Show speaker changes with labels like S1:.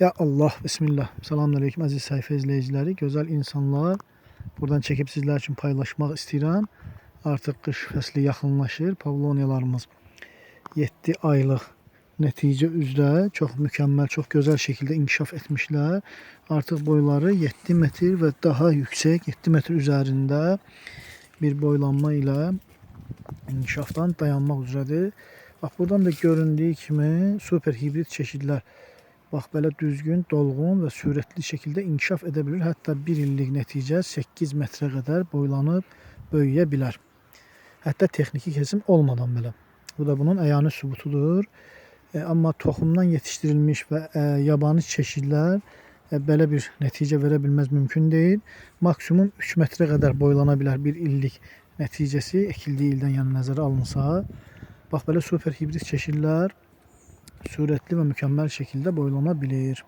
S1: Ya Allah, Bismillah. Selamünaleyküm aziz sayfa izleyicileri, güzel insanlar. Buradan çekip sizler için paylaşmak istedim. Artık kış fəsli yaxınlaşır. Pavloniyalarımız 7 aylıq nəticə üzrə çox mükemmel, çok güzel şekilde inkişaf etmişler. Artık boyları 7 metr ve daha yüksek, 7 metr üzerinde bir boylanma ile inkişafdan dayanmaq üzrədir. Bak buradan da göründüğü kimi super hibrit çeşidlər bax belə düzgün, dolğun və sürətli şəkildə inkişaf edə bilir. Hətta 1 illik nəticə 8 metrə qədər boylanıb böyüyə bilər. Hətta texniki kesim olmadan belə. Bu da bunun əyani sübutudur. Amma toxumdan yetişdirilmiş və yabani çeşidlər belə bir nəticə verə bilməz, mümkün deyil. Maksimum 3 metrə qədər boylana bilər 1 illik nəticəsi ekildiyi ildən yəni nəzərə alınsa. Bax belə super hibrit çeşidlər sürətli ve mükemmel şekilde boylanabilir.